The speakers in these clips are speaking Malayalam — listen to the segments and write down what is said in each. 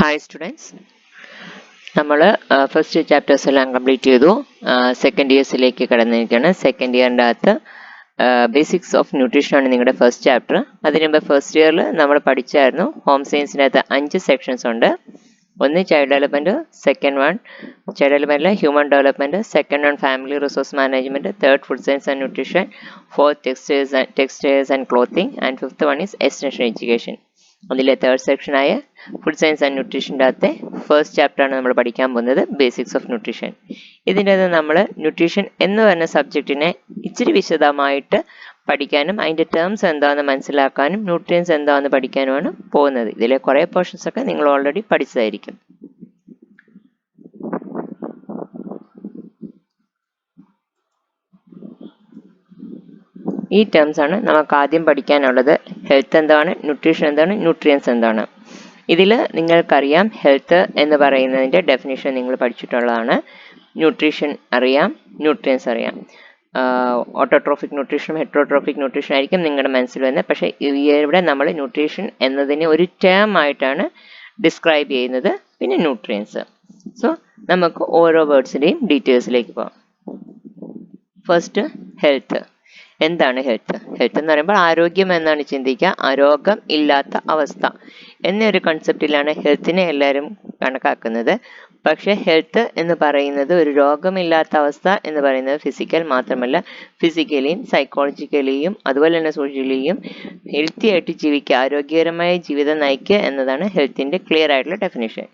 Hi students. നമ്മൾ ഫസ്റ്റ് ചാപ്റ്റേഴ്സ് എല്ലാം കംപ്ലീറ്റ് ചെയ്തു. സെക്കൻഡ് ഇയേഴ്സിലേക്ക് കടന്നിരിക്കുകയാണ്. സെക്കൻഡ് ഇയറിൻ്റെ അകത്ത് ബേസിക്സ് ഓഫ് ന്യൂട്രീഷൻ ആണ് നിങ്ങളുടെ ഫസ്റ്റ് ചാപ്റ്റർ. അതിന് മുമ്പ് ഫസ്റ്റ് ഇയറിൽ നമ്മൾ പഠിച്ചായിരുന്നു. ഹോം സയൻസിനകത്ത് 5 സെക്ഷൻസ് ഉണ്ട്. ഒന്ന് child development, second one child ഡെവലപ്മെൻറ്റിലെ human development, second one family resource management, third food science and nutrition, fourth textiles and clothing and fifth one is extension education. അതിലെ തേർഡ് സെക്ഷനായ ഫുഡ് സയൻസ് ആൻഡ് ന്യൂട്രീഷൻ്റെ അകത്തെ ഫസ്റ്റ് ചാപ്റ്ററാണ് നമ്മൾ പഠിക്കാൻ പോകുന്നത്, ബേസിക്സ് ഓഫ് ന്യൂട്രീഷൻ. ഇതിൻ്റെ അകത്ത് നമ്മൾ ന്യൂട്രീഷൻ എന്ന് പറഞ്ഞ സബ്ജക്റ്റിനെ ഇച്ചിരി വിശദമായിട്ട് പഠിക്കാനും അതിൻ്റെ ടേംസ് എന്താണെന്ന് മനസ്സിലാക്കാനും ന്യൂട്രിയൻസ് എന്താണെന്ന് പഠിക്കാനുമാണ് പോകുന്നത്. ഇതിലെ കുറേ പോർഷൻസ് ഒക്കെ നിങ്ങൾ ഓൾറെഡി പഠിച്ചതായിരിക്കും. ഈ ടേംസ് ആണ് നമുക്ക് ആദ്യം പഠിക്കാനുള്ളത്. ഹെൽത്ത് എന്താണ്, ന്യൂട്രീഷൻ എന്താണ്, ന്യൂട്രിയൻസ് എന്താണ്. ഇതിൽ നിങ്ങൾക്കറിയാം ഹെൽത്ത് എന്ന് പറയുന്നതിൻ്റെ ഡെഫിനിഷൻ നിങ്ങൾ പഠിച്ചിട്ടുള്ളതാണ്. ന്യൂട്രീഷൻ അറിയാം, ന്യൂട്രിയൻസ് അറിയാം. ഓട്ടോട്രോഫിക് ന്യൂട്രീഷനും ഹെറ്ററോട്രോഫിക് ന്യൂട്രീഷൻ ആയിരിക്കും നിങ്ങളുടെ മനസ്സിൽ വരുന്നത്. പക്ഷേ ഇവിടെ നമ്മൾ ന്യൂട്രീഷൻ എന്നതിനെ ഒരു ടേം ആയിട്ടാണ് ഡിസ്ക്രൈബ് ചെയ്യുന്നത്. പിന്നെ ന്യൂട്രിയൻസ്. സോ നമുക്ക് ഓരോ വേർഡ്സിൻ്റെയും ഡീറ്റെയിൽസിലേക്ക് പോകാം. First health. എന്താണ് ഹെൽത്ത്? ഹെൽത്ത് എന്ന് പറയുമ്പോൾ ആരോഗ്യം എന്നാണ് ചിന്തിക്കുക. ആരോഗ്യം ഇല്ലാത്ത അവസ്ഥ എന്നൊരു കൺസെപ്റ്റിലാണ് ഹെൽത്തിനെ എല്ലാവരും കണക്കാക്കുന്നത്. പക്ഷേ ഹെൽത്ത് എന്ന് പറയുന്നത് ഒരു രോഗമില്ലാത്ത അവസ്ഥ എന്ന് പറയുന്നത് ഫിസിക്കൽ മാത്രമല്ല, ഫിസിക്കലിയും സൈക്കോളജിക്കലിയും അതുപോലെ തന്നെ സോഷ്യലിയും ഹെൽത്തി ആയിട്ട് ജീവിക്കുക, ആരോഗ്യകരമായ ജീവിതം നയിക്കുക എന്നതാണ് ഹെൽത്തിൻ്റെ ക്ലിയർ ആയിട്ടുള്ള definition.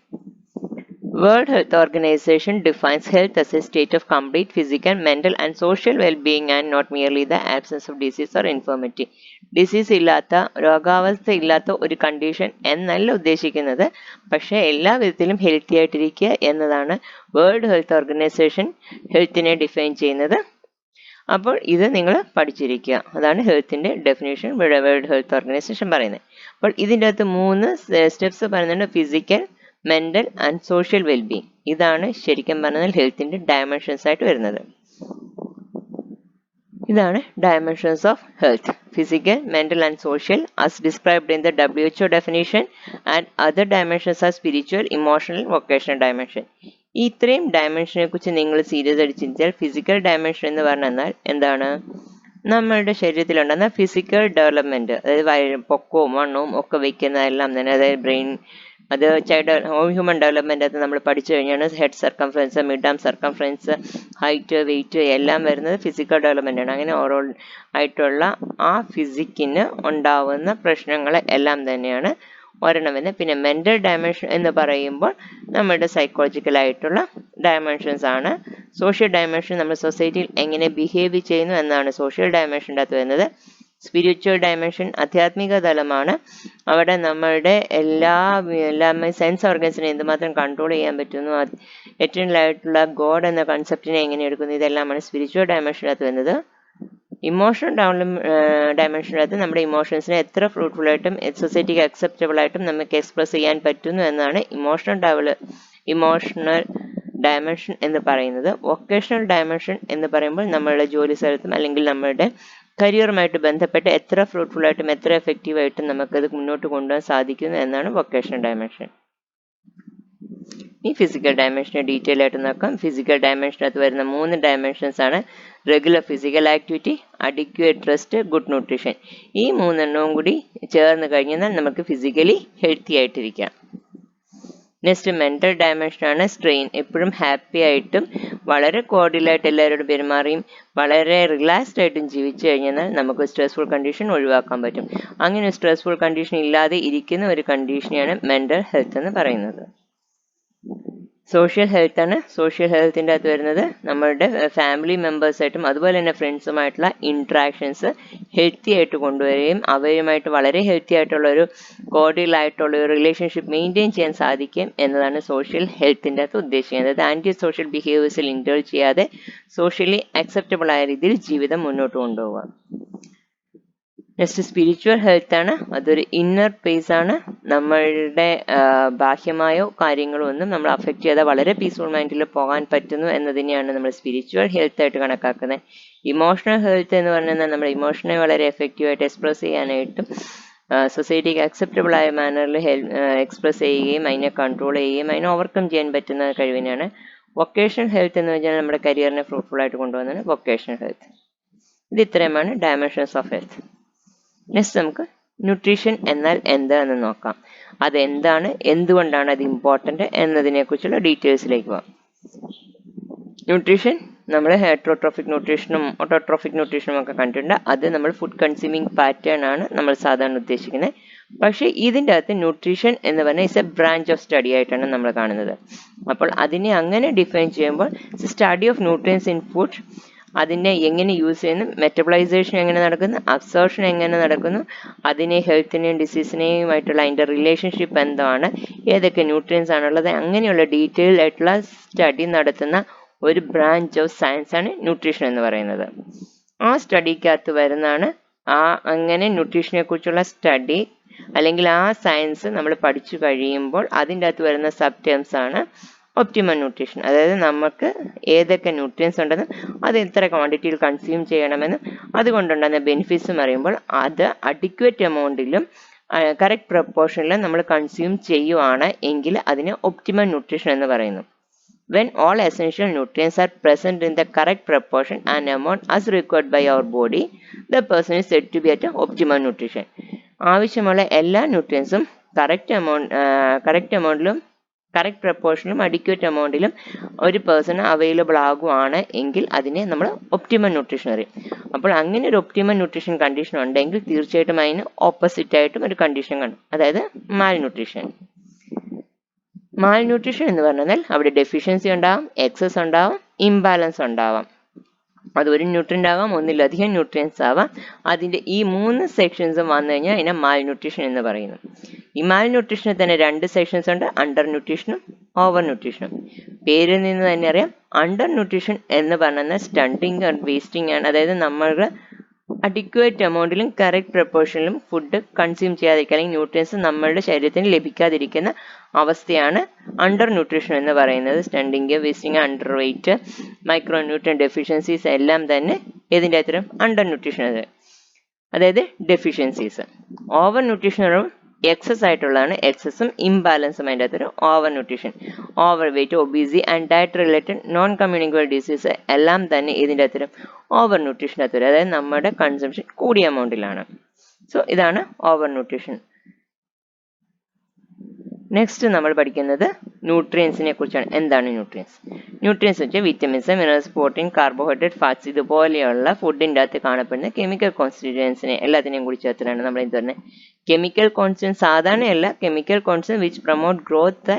World Health Organization defines health as a state of complete physical, mental and social well-being and not merely the absence of disease or infirmity. Disease ഇല്ലാത്ത, രോഗാവസ്ഥ ഇല്ലാത്ത ഒരു കണ്ടീഷൻ എന്നല്ല ഉദ്ദേശിക്കുന്നത്, പക്ഷേ എല്ലാ വിധത്തിലും ഹെൽത്തി ആയിട്ടിരിക്കുക എന്നതാണ് വേൾഡ് ഹെൽത്ത് ഓർഗനൈസേഷൻ ഹെൽത്തിനെ ഡിഫൈൻ ചെയ്യുന്നത്. അപ്പോൾ ഇത് നിങ്ങൾ പഠിച്ചിരിക്കുക. അതാണ് ഹെൽത്തിൻ്റെ ഡെഫിനേഷൻ വേൾഡ് ഹെൽത്ത് ഓർഗനൈസേഷൻ പറയുന്നത്. അപ്പോൾ ഇതിൻ്റെ അകത്ത് 3 സ്റ്റെപ്സ് പറയുന്നുണ്ട്. Physical, mental and social wellbeing. ഇതാണ് ശരിക്കും പറഞ്ഞാൽ ഹെൽത്തിൻ്റെ ഡയമെൻഷൻസ് ആയിട്ട് വരുന്നത്. ഇതാണ് dimensions of health: physical, mental and social as described in the WHO definition and other dimensions are spiritual, emotional, vocational dimension. ഈ ഇത്രയും ഡയമെൻഷനെ കുറിച്ച് നിങ്ങൾ സീരിയസ് ആയിട്ട് ചിന്തിച്ചാൽ ഫിസിക്കൽ ഡയമെൻഷൻ എന്ന് പറഞ്ഞാൽ എന്താണ്? നമ്മളുടെ ശരീരത്തിലുണ്ടെന്ന ഫിസിക്കൽ ഡെവലപ്മെൻറ്റ്, അതായത് പൊക്കവും വണ്ണവും ഒക്കെ വയ്ക്കുന്നതെല്ലാം തന്നെ, അതായത് ബ്രെയിൻ, അത് ഹ്യൂമൻ ഡെവലപ്മെൻറ്റ് നമ്മൾ പഠിച്ചു കഴിഞ്ഞാണ്. ഹെഡ് സർക്കംഫറൻസ്, മിഡ് ആം സർക്കംഫറൻസ്, ഹൈറ്റ്, വെയിറ്റ് എല്ലാം വരുന്നത് ഫിസിക്കൽ ഡെവലപ്മെൻ്റ് ആണ്. അങ്ങനെ ഓരോ ആയിട്ടുള്ള ആ ഫിസിക്കിന് ഉണ്ടാവുന്ന പ്രശ്നങ്ങൾ എല്ലാം തന്നെയാണ് ഒരെണ്ണമെന്ന്. പിന്നെ മെൻ്റൽ ഡയമെൻഷൻ എന്ന് പറയുമ്പോൾ നമ്മുടെ സൈക്കോളജിക്കലായിട്ടുള്ള ഡയമെൻഷൻസ് ആണ്. സോഷ്യൽ ഡയമെൻഷൻ നമ്മൾ സൊസൈറ്റിയിൽ എങ്ങനെ ബിഹേവ് ചെയ്യുന്നു എന്നാണ് സോഷ്യൽ ഡയമെൻഷൻ്റെ അകത്ത് വരുന്നത്. സ്പിരിച്വൽ ഡയമെൻഷൻ ആധ്യാത്മിക തലമാണ്. അവിടെ നമ്മളുടെ എല്ലാം സെൻസ് ഓർഗൻസിനെ എന്തുമാത്രം കൺട്രോൾ ചെയ്യാൻ പറ്റുന്നു, എറ്റേണലായിട്ടുള്ള ഗോഡ് എന്ന കൺസെപ്റ്റിനെ എങ്ങനെ എടുക്കുന്നു, ഇതെല്ലാമാണ് സ്പിരിച്വൽ ഡയമെൻഷനകത്ത് വരുന്നത്. ഇമോഷണൽ ഡയമെൻഷനകത്ത് നമ്മുടെ ഇമോഷൻസിനെ എത്ര ഫ്രൂട്ട്ഫുൾ ആയിട്ടും സൊസൈറ്റിക്ക് അക്സെപ്റ്റബിൾ ആയിട്ടും നമുക്ക് എക്സ്പ്രസ് ചെയ്യാൻ പറ്റുന്നു എന്നാണ് ഇമോഷണൽ ഡയമെൻഷൻ എന്ന് പറയുന്നത്. വൊക്കേഷണൽ ഡയമെൻഷൻ എന്ന് പറയുമ്പോൾ നമ്മളുടെ ജോലി സ്ഥലത്തും അല്ലെങ്കിൽ നമ്മളുടെ കരിയറുമായിട്ട് ബന്ധപ്പെട്ട് എത്ര ഫ്രൂട്ട്ഫുൾ ആയിട്ടും എത്ര എഫക്റ്റീവായിട്ടും നമുക്കത് മുന്നോട്ട് കൊണ്ടുപോകാൻ സാധിക്കുന്നു എന്നാണ് വൊക്കേഷണൽ ഡയമെൻഷൻ. ഈ ഫിസിക്കൽ ഡയമെൻഷനെ ഡീറ്റെയിൽ ആയിട്ട് നോക്കാം. ഫിസിക്കൽ ഡയമെൻഷനകത്ത് വരുന്ന 3 ഡയമെൻഷൻസ് ആണ്: regular physical activity, adequate rest, good nutrition. ഈ 3 എണ്ണവും കൂടി ചേർന്ന് കഴിഞ്ഞാൽ നമുക്ക് ഫിസിക്കലി ഹെൽത്തി ആയിട്ടിരിക്കാം. നെക്സ്റ്റ് മെൻ്റൽ ഡയമെൻഷനാണ് സ്ട്രെയിൻ. എപ്പോഴും ഹാപ്പി ആയിട്ടും വളരെ കോർഡിയലായിട്ട് എല്ലാവരോടും പെരുമാറിയും വളരെ റിലാക്സ്ഡ് ആയിട്ടും ജീവിച്ചു കഴിഞ്ഞാൽ നമുക്ക് സ്ട്രെസ്ഫുൾ കണ്ടീഷൻ ഒഴിവാക്കാൻ പറ്റും. അങ്ങനെ സ്ട്രെസ്ഫുൾ കണ്ടീഷൻ ഇല്ലാതെ ഇരിക്കുന്ന ഒരു കണ്ടീഷനെയാണ് മെൻ്റൽ ഹെൽത്ത് എന്ന് പറയുന്നത്. സോഷ്യൽ ഹെൽത്ത് ആണ്. സോഷ്യൽ ഹെൽത്തിൻ്റെ അകത്ത് വരുന്നത് നമ്മളുടെ ഫാമിലി മെമ്പേഴ്സായിട്ടും അതുപോലെ തന്നെ ഫ്രണ്ട്സുമായിട്ടുള്ള ഇൻട്രാക്ഷൻസ് ഹെൽത്തി ആയിട്ട് കൊണ്ടുവരികയും അവരുമായിട്ട് വളരെ ഹെൽത്തി ആയിട്ടുള്ള ഒരു കോർഡിയലായിട്ടുള്ള ഒരു റിലേഷൻഷിപ്പ് മെയിൻറ്റെയിൻ ചെയ്യാൻ സാധിക്കും എന്നതാണ് സോഷ്യൽ ഹെൽത്തിൻ്റെ അകത്ത് ഉദ്ദേശിക്കുന്നത്. അതായത് ആൻറ്റി സോഷ്യൽ ബിഹേവിയേഴ്സിൽ ഇൻഡൾജ് ചെയ്യാതെ സോഷ്യലി അക്സെപ്റ്റബിൾ ആയ രീതിയിൽ ജീവിതം മുന്നോട്ട് കൊണ്ടുപോകുക. നെക്സ്റ്റ് സ്പിരിച്വൽ ഹെൽത്ത് ആണ്. അതൊരു ഇന്നർ പേസ് ആണ്. നമ്മളുടെ ബാഹ്യമായോ കാര്യങ്ങളോ ഒന്നും നമ്മൾ അഫക്റ്റ് ചെയ്യാതെ വളരെ പീസ്ഫുൾ മൈൻഡിൽ പോകാൻ പറ്റുന്നു എന്നതിനെയാണ് നമ്മൾ സ്പിരിച്വൽ ഹെൽത്ത് ആയിട്ട് കണക്കാക്കുന്നത്. ഇമോഷണൽ ഹെൽത്ത് എന്ന് പറഞ്ഞാൽ നമ്മുടെ ഇമോഷനെ വളരെ എഫക്റ്റീവായിട്ട് എക്സ്പ്രസ് ചെയ്യാനായിട്ടും സൊസൈറ്റിക്ക് അക്സെപ്റ്റബിൾ ആയ മാനറിൽ എക്സ്പ്രസ് ചെയ്യുകയും അതിനെ കൺട്രോൾ ചെയ്യുകയും അതിനെ ഓവർകം ചെയ്യാൻ പറ്റുന്ന കഴിവിനാണ് വൊക്കേഷണൽ ഹെൽത്ത് എന്ന് വെച്ചാൽ നമ്മുടെ കരിയറിനെ ഫ്രൂട്ട്ഫുൾ ആയിട്ട് കൊണ്ടുപോകുന്നതാണ് വൊക്കേഷണൽ ഹെൽത്ത്. ഇത് ഇത്രയുമാണ് ഡയമെൻഷൻസ് ഓഫ് ഹെൽത്ത്. നെക്സ്റ്റ് നമുക്ക് ന്യൂട്രീഷൻ എന്നാൽ എന്താണെന്ന് നോക്കാം. അതെന്താണ്, എന്തുകൊണ്ടാണ് അത് ഇമ്പോർട്ടൻ്റ് എന്നതിനെ കുറിച്ചുള്ള ഡീറ്റെയിൽസിലേക്ക് പോകാം. ന്യൂട്രീഷൻ നമ്മൾ ഹെറ്ററോട്രോഫിക് ന്യൂട്രീഷനും ഓട്ടോട്രോഫിക് ന്യൂട്രീഷനും ഒക്കെ കണ്ടിട്ടുണ്ട്. അത് നമ്മൾ ഫുഡ് കൺസ്യൂമിങ് പാറ്റേൺ ആണ് നമ്മൾ സാധാരണ ഉദ്ദേശിക്കുന്നത്. പക്ഷേ ഇതിൻ്റെ അകത്ത് ന്യൂട്രീഷൻ എന്ന് പറഞ്ഞാൽ is A branch of study ആയിട്ടാണ് നമ്മൾ കാണുന്നത്. അപ്പോൾ അതിനെ അങ്ങനെ ഡിഫൈൻ ചെയ്യുമ്പോൾ study of nutrients in food, അതിനെ എങ്ങനെ യൂസ് ചെയ്യുന്നു, മെറ്റബിളൈസേഷൻ എങ്ങനെ നടക്കുന്നു, അബ്സോർപ്ഷൻ എങ്ങനെ നടക്കുന്നു, അതിനെ ഹെൽത്തിനെയും ഡിസീസിനെയുമായിട്ടുള്ള അതിൻ്റെ റിലേഷൻഷിപ്പ് എന്താണ്, ഏതൊക്കെ ന്യൂട്രിയൻസ് ആണുള്ളത്, അങ്ങനെയുള്ള ഡീറ്റെയിൽ ആയിട്ടുള്ള സ്റ്റഡി നടത്തുന്ന ഒരു ബ്രാഞ്ച് ഓഫ് സയൻസ് ആണ് ന്യൂട്രീഷൻ എന്ന് പറയുന്നത്. ആ സ്റ്റഡിക്കകത്ത് വരുന്നതാണ് അങ്ങനെ ന്യൂട്രീഷനെ കുറിച്ചുള്ള സ്റ്റഡി അല്ലെങ്കിൽ ആ സയൻസ് നമ്മൾ പഠിച്ചു കഴിയുമ്പോൾ അതിൻ്റെ അകത്ത് വരുന്ന സബ് ടേംസ് ആണ് ഒപ്റ്റിമം ന്യൂട്രീഷൻ. അതായത് നമുക്ക് ഏതൊക്കെ ന്യൂട്രിയൻസ് ഉണ്ടെന്നും അത് എത്ര ക്വാണ്ടിറ്റിയിൽ കൺസ്യൂം ചെയ്യണമെന്നും അതുകൊണ്ടുണ്ടാകുന്ന ബെനിഫിറ്റ്സും അറിയുമ്പോൾ അത് അഡിക്വേറ്റ് എമൗണ്ടിലും കറക്റ്റ് പ്രപ്പോർഷനിലും നമ്മൾ കൺസ്യൂം ചെയ്യുവാണ് എങ്കിൽ അതിനെ ഒപ്റ്റിമം ന്യൂട്രീഷൻ എന്ന് പറയുന്നു. When all essential nutrients are present in the correct proportion and amount as required by our body, the person is said to be at optimum nutrition. ആവശ്യമുള്ള എല്ലാ ന്യൂട്രിയൻസും കറക്റ്റ് എമൗണ്ടിലും കറക്റ്റ് പ്രപ്പോർഷനിലും അഡിക്വേറ്റ് എമൗണ്ടിലും ഒരു പേഴ്സണ് അവൈലബിൾ ആകുവാണ് എങ്കിൽ അതിനെ നമ്മൾ ഒപ്റ്റിമം ന്യൂട്രീഷൻ അറിയും. അപ്പോൾ അങ്ങനെ ഒരു ഒപ്റ്റിമം ന്യൂട്രീഷൻ കണ്ടീഷൻ ഉണ്ടെങ്കിൽ തീർച്ചയായിട്ടും അതിന് ഓപ്പോസിറ്റ് ആയിട്ടും ഒരു കണ്ടീഷൻ കാണും, അതായത് മാൽ ന്യൂട്രീഷൻ. മാൽ ന്യൂട്രീഷൻ എന്ന് പറഞ്ഞാൽ അവിടെ ഡെഫിഷ്യൻസി ഉണ്ടാവാം, എക്സസ് ഉണ്ടാവാം, ഇംബാലൻസ് ഉണ്ടാവാം. അത് ഒരു ന്യൂട്രിയൻ്റ് ആവാം, ഒന്നിലധികം ന്യൂട്രിയൻസ് ആവാം. അതിൻ്റെ ഈ 3 സെക്ഷൻസും വന്നു കഴിഞ്ഞാൽ അതിനെ മാൽ ന്യൂട്രീഷൻ എന്ന് പറയുന്നു. ഈ മാൽ ന്യൂട്രീഷനിൽ തന്നെ 2 സെക്ഷൻസ് ഉണ്ട്, അണ്ടർ ന്യൂട്രീഷനും ഓവർ ന്യൂട്രീഷനും. പേരിൽ നിന്ന് തന്നെ അറിയാം, അണ്ടർ ന്യൂട്രീഷൻ എന്ന് പറഞ്ഞാൽ സ്റ്റണ്ടിങ് ആൻഡ് വേസ്റ്റിംഗ് ആണ്. അതായത് നമ്മളുടെ അഡിക്വേറ്റ് എമൗണ്ടിലും കറക്റ്റ് പ്രപ്പോർഷനിലും ഫുഡ് കൺസ്യൂം ചെയ്യാതിരിക്കുക അല്ലെങ്കിൽ ന്യൂട്രിയൻസ് നമ്മളുടെ ശരീരത്തിന് ലഭിക്കാതിരിക്കുന്ന അവസ്ഥയാണ് അണ്ടർ ന്യൂട്രീഷൻ എന്ന് പറയുന്നത്. Stunting, wasting, underweight, micronutrient deficiencies എല്ലാം തന്നെ ഏതിൻ്റെ അത്തരം അണ്ടർ ന്യൂട്രീഷൻ, അതായത് ഡെഫിഷ്യൻസീസ്. ഓവർ ന്യൂട്രീഷൻ എക്സസ് ആയിട്ടുള്ളതാണ്, എക്സസും ഇംബാലൻസും അതിൻ്റെ അകത്തൊരു overnutrition. Overweight, obesity and diet related non communicable disease എല്ലാം തന്നെ ഇതിൻ്റെ അകത്തൊരു ഓവർ ന്യൂട്രീഷൻ്റെ അകത്തൊരു, അതായത് നമ്മുടെ കൺസംഷൻ കൂടിയ എമൗണ്ടിലാണ്. സോ ഇതാണ് ഓവർ ന്യൂട്രീഷൻ. നെക്സ്റ്റ് നമ്മൾ പഠിക്കുന്നത് ന്യൂട്രിയൻസിനെ കുറിച്ചാണ്. എന്താണ് ന്യൂട്രിയൻസ്? ന്യൂട്രിയൻസ് വെച്ചാൽ vitamins, minerals, protein, carbohydrate, fats ഇതുപോലെയുള്ള ഫുഡിൻ്റെ അകത്ത് കാണപ്പെടുന്ന കെമിക്കൽ കോൺസ്റ്റിറ്റ്യൂവൻസിനെ എല്ലാത്തിനെയും കൂടി ചേർത്തിട്ടാണ് നമ്മൾ ഇത് പറഞ്ഞത്. കെമിക്കൽ കോൺസ്റ്റൻസ് സാധാരണയല്ല, chemical constants which promote growth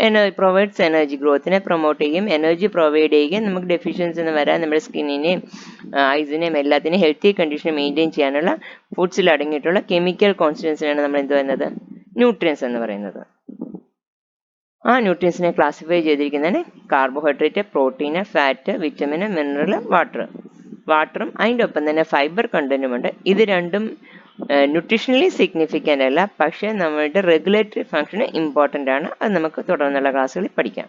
and provides energy. ഗ്രോത്തിനെ പ്രൊമോട്ട് ചെയ്യും, എനർജി പ്രൊവൈഡ് ചെയ്യുകയും നമുക്ക് ഡെഫിഷ്യൻസി എന്ന് വരാൻ നമ്മുടെ സ്കിന്നിനെയും ഐസിനെയും എല്ലാത്തിനെയും ഹെൽത്തി കണ്ടീഷൻ മെയിൻറ്റെയിൻ ചെയ്യാനുള്ള ഫുഡ്സിൽ അടങ്ങിയിട്ടുള്ള കെമിക്കൽ കോൺസ്റ്റൻസിനാണ് നമ്മൾ എന്ത് പറയുന്നത്, ന്യൂട്രിയൻസ് എന്ന് പറയുന്നത്. ആ ന്യൂട്രിയൻസിനെ ക്ലാസിഫൈ ചെയ്തിരിക്കുന്നതാണ് carbohydrate, protein, fat, vitamin, mineral, വാട്ടറും അതിൻ്റെ ഒപ്പം തന്നെ ഫൈബർ കണ്ടന്റുമുണ്ട്. ഇത് രണ്ടും ന്യൂട്രീഷണലി സിഗ്നിഫിക്കൻ്റ് അല്ല, പക്ഷേ നമ്മളുടെ റെഗുലേറ്ററി ഫംഗ്ഷന് ഇമ്പോർട്ടൻ്റ് ആണ്. അത് നമുക്ക് തുടർന്നുള്ള ക്ലാസ്സുകളിൽ പഠിക്കാം.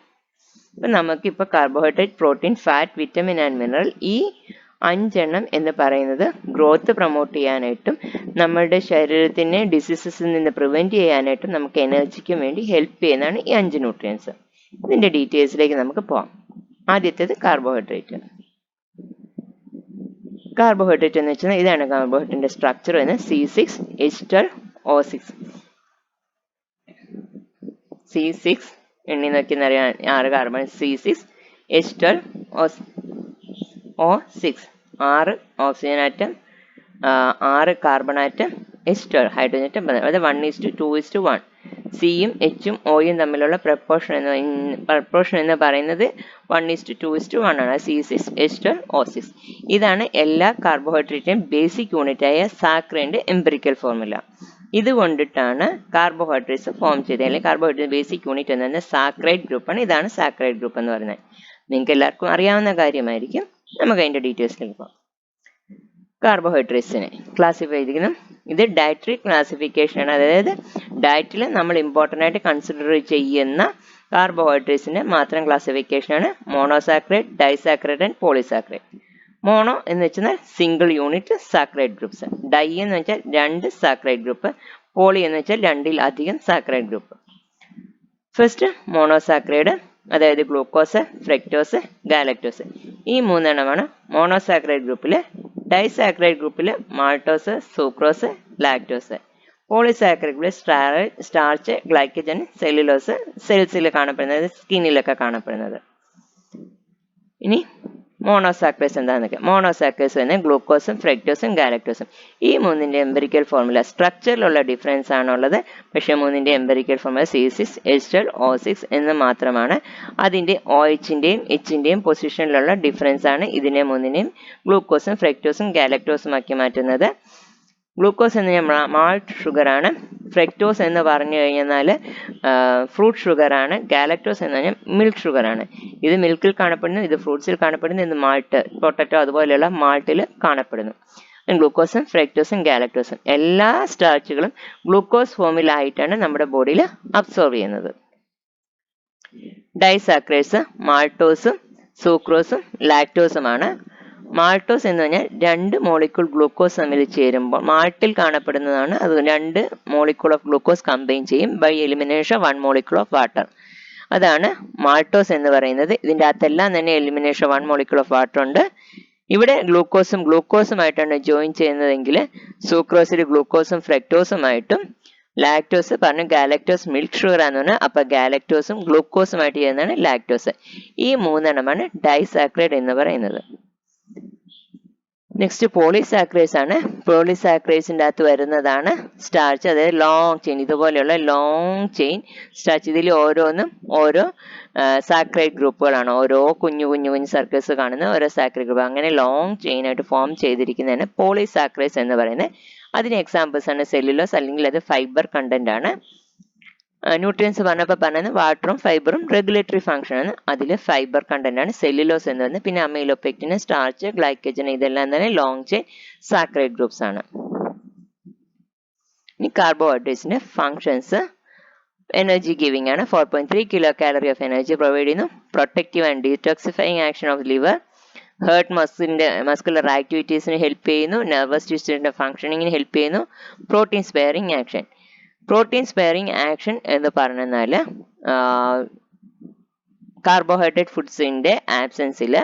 അപ്പം നമുക്കിപ്പോൾ carbohydrate, protein, fat, vitamin and mineral ഈ 5 എണ്ണം എന്ന് പറയുന്നത് ഗ്രോത്ത് പ്രൊമോട്ട് ചെയ്യാനായിട്ടും നമ്മളുടെ ശരീരത്തിനെ ഡിസീസസിൽ നിന്ന് പ്രിവെൻറ്റ് ചെയ്യാനായിട്ടും നമുക്ക് എനർജിക്കും വേണ്ടി ഹെൽപ്പ് ചെയ്യുന്നതാണ് ഈ 5 ന്യൂട്രിയൻസ്. ഇതിൻ്റെ ഡീറ്റെയിൽസിലേക്ക് നമുക്ക് പോകാം. ആദ്യത്തേത് കാർബോഹൈഡ്രേറ്റ്. കാർബോഹൈഡ്രേറ്റ് എന്ന് വെച്ചാൽ ഇതാണ് കാർബോഹൈഡ്രേറ്റിന്റെ സ്ട്രക്ചർ എന്ന് C6H12O6. C6 എണ്ണി നോക്കിയെന്നറിയാൻ 6 carbon, C6H12O6 6 oxygen atom, 6 carbon atom, H12 hydrogen atom. അതായത് 1:2:1. സിയും എച്ചും ഓയും തമ്മിലുള്ള പ്രപ്പോർഷൻ എന്ന് പറയുന്നത് 1:2:1 ആണ്. C6H12O6. ഇതാണ് എല്ലാ കാർബോഹൈഡ്രേറ്റിന്റെയും ബേസിക് യൂണിറ്റ് ആയ സാക്രൈഡിന്റെ എംപിരിക്കൽ ഫോർമുല. ഇത് കൊണ്ടിട്ടാണ് കാർബോഹൈഡ്രേറ്റ്സ് ഫോം ചെയ്തത്. അല്ലെങ്കിൽ കാർബോഹൈഡ്രേറ്റ് ബേസിക് യൂണിറ്റ് എന്ന് പറഞ്ഞാൽ സാക്രൈഡ് ഗ്രൂപ്പാണ്. ഇതാണ് സാക്രൈഡ് ഗ്രൂപ്പ് എന്ന് പറയുന്നത്. നിങ്ങൾക്ക് എല്ലാവർക്കും അറിയാവുന്ന കാര്യമായിരിക്കും. നമുക്ക് അതിന്റെ ഡീറ്റെയിൽസിലേക്ക് പോകാം. കാർബോഹൈഡ്രേറ്റ്സിനെ ക്ലാസിഫൈ ചെയ്തിരിക്കുന്നു. ഇത് ഡയറ്ററി ക്ലാസിഫിക്കേഷൻ ആണ്. അതായത് ഡയറ്റിൽ നമ്മൾ ഇമ്പോർട്ടൻ്റ് ആയിട്ട് കൺസിഡർ ചെയ്യുന്ന കാർബോഹൈഡ്രേറ്റ്സിന്റെ മാത്രം ക്ലാസിഫിക്കേഷൻ ആണ് monosaccharide, disaccharide and polysaccharide. Mono എന്ന് വെച്ചാൽ single unit saccharide groups. Dye എന്ന് വെച്ചാൽ 2 സാക്രൈഡ് ഗ്രൂപ്പ്. പോളി എന്ന് വെച്ചാൽ 2-ൽ-അധികം സാക്രൈഡ് ഗ്രൂപ്പ്. ഫസ്റ്റ് മോണോസാക്രൈഡ്, അതായത് ഗ്ലൂക്കോസ്, ഫ്രക്ടോസ്, ഗാലക്ടോസ്. ഈ 3 മോണോസാക്രൈഡ് ഗ്രൂപ്പിൽ. ഡൈസാക്രൈഡ് ഗ്രൂപ്പിൽ മാൾട്ടോസ്, സൂക്രോസ്, ലാക്ടോസ്. പോളിസാക്രൈഡ് ഗ്രൂപ്പിൽ സ്റ്റാർച്ച്, ഗ്ലൈക്കജൻ, സെല്ലുലോസ്, സെൽസിൽ കാണപ്പെടുന്നത്, സ്കിന്നിലൊക്കെ കാണപ്പെടുന്നത്. ഇനി മോണോസാക്രൈഡ്സ് എന്താണെന്നൊക്കെ. മോണോസാക്രൈഡ്സ് തന്നെ ഗ്ലൂക്കോസും ഫ്രക്ടോസും ഗാലക്ടോസും. ഈ 3ന്റെ എംപെരിക്കൽ ഫോർമുല സ്ട്രക്ചറിലുള്ള ഡിഫറൻസ് ആണുള്ളത്. പക്ഷേ 3ന്റെ empirical formula C6, H12, O6 എന്ന് മാത്രമാണ്. അതിൻ്റെ OHൻ്റെയും Hൻ്റെയും പൊസിഷനിലുള്ള ഡിഫറൻസ് ആണ് ഇതിനെ 3നെയും ഗ്ലൂക്കോസും ഫ്രക്ടോസും ഗാലക്ടോസും ആക്കി മാറ്റുന്നത്. ഗ്ലൂക്കോസ് എന്ന് പറഞ്ഞാൽ മാൾട്ട് ഷുഗറാണ്. ഫ്രക്ടോസ് എന്ന് പറഞ്ഞു കഴിഞ്ഞാൽ ഫ്രൂട്ട് ഷുഗറാണ്. ഗാലക്ടോസ് എന്ന് പറഞ്ഞാൽ മിൽക്ക് ഷുഗറാണ്. ഇത് മിൽക്കിൽ കാണപ്പെടുന്നു, ഇത് ഫ്രൂട്ട്സിൽ കാണപ്പെടുന്നു, ഇത് മാൾട്ട്, പൊട്ടറ്റോ അതുപോലെയുള്ള മാൾട്ടിൽ കാണപ്പെടുന്നു. ഗ്ലൂക്കോസും ഫ്രക്ടോസും ഗാലക്ടോസും എല്ലാ സ്റ്റാർച്ചുകളും ഗ്ലൂക്കോസ് ഫോമിലായിട്ടാണ് നമ്മുടെ ബോഡിയിൽ അബ്സോർവ് ചെയ്യുന്നത്. ഡൈസാക്രൈഡ്സ് മാൾട്ടോസും സൂക്രോസും ലാക്ടോസുമാണ്. മാൾട്ടോസ് എന്ന് പറഞ്ഞാൽ 2 മോളിക്യൂൾ ഗ്ലൂക്കോസ് തമ്മിൽ ചേരുമ്പോൾ മാൾട്ടിൽ കാണപ്പെടുന്നതാണ്. അത് 2 മോളിക്യൂൾ ഓഫ് ഗ്ലൂക്കോസ് കമ്പൈൻ ചെയ്യും by elimination 1 molecule of water. അതാണ് മാൾട്ടോസ് എന്ന് പറയുന്നത്. ഇതിൻ്റെ അകത്തെല്ലാം തന്നെ എലിമിനേഷൻ 1 മോളിക്യൂൾ ഓഫ് വാട്ടർ ഉണ്ട്. ഇവിടെ ഗ്ലൂക്കോസുമായിട്ടാണ് ജോയിൻ ചെയ്യുന്നതെങ്കിൽ സൂക്രോസിൽ ഗ്ലൂക്കോസും ഫ്രക്ടോസുമായിട്ടും, ലാക്ടോസ് പറഞ്ഞു ഗാലക്ടോസ് മിൽക്ക് ഷുഗർ ആണെന്ന് പറഞ്ഞാൽ അപ്പോൾ ഗാലക്ടോസും ഗ്ലൂക്കോസുമായിട്ട് ചെയ്യുന്നതാണ് ലാക്ടോസ്. ഈ 3 ഡൈസാക്രൈഡ് എന്ന് പറയുന്നത്. നെക്സ്റ്റ് പോളിസാക്രൈഡ്സ് ആണ്. പോളിസാക്രൈഡ്സിൻ്റെ അകത്ത് വരുന്നതാണ് സ്റ്റാർച്ച്, അതായത് ലോങ് ചെയിൻ, ഇതുപോലെയുള്ള ലോങ് ചെയിൻ സ്റ്റാർച്ച്. ഇതിൽ ഓരോന്നും ഓരോ സാക്രൈഡ് ഗ്രൂപ്പുകളാണ്. ഓരോ കുഞ്ഞു സർക്കിൾസ് കാണുന്ന ഓരോ സാക്രൈഡ് ഗ്രൂപ്പ്. അങ്ങനെ ലോങ് ചെയിൻ ആയിട്ട് ഫോം ചെയ്തിരിക്കുന്നതാണ് പോളിസാക്രൈഡ്സ് എന്ന് പറയുന്നത്. അതിന് എക്സാമ്പിൾസ് ആണ് സെല്ലുലോസ്, അല്ലെങ്കിൽ അത് ഫൈബർ കണ്ടന്റ് ആണ്. ന്യൂട്രിയൻസ് പറഞ്ഞത് വാട്ടറും ഫൈബറും റെഗുലേറ്ററി ഫംഗ്ഷൻ ആണ്. അതിൽ ഫൈബർ കണ്ടന്റ് ആണ് സെല്ലുലോസ് എന്ന് പറയുന്നത്. പിന്നെ അമൈലോപെക്റ്റിൻ, സ്റ്റാർച്ച്, ഗ്ലൈക്കജൻ ഇതെല്ലാം തന്നെ ലോങ് ചെയിൻ സാക്രൈഡ് ഗ്രൂപ്പ്സ് ആണ്. ഇനി കാർബോഹൈഡ്രേറ്റ്സിന്റെ ഫംഗ്ഷൻസ്. എനർജി ഗിവിംഗ് ആണ്. 4.3 kilocalorie of energy provide ചെയ്യുന്നു. Protective and detoxifying action of liver. Heart muscular ആക്ടിവിറ്റീസിന് ഹെൽപ്പ് ചെയ്യുന്നു. നെർവസ് സിസ്റ്റത്തിന്റെ ഫംഗ്ഷനിങ്ങിന് ഹെൽപ്പ് ചെയ്യുന്നു. Protein sparing action. Protein sparing action എന്ന് പറഞ്ഞാൽ കാർബോഹൈഡ്രേറ്റ് ഫുഡ്സിന്റെ ആബ്സെൻസിൽ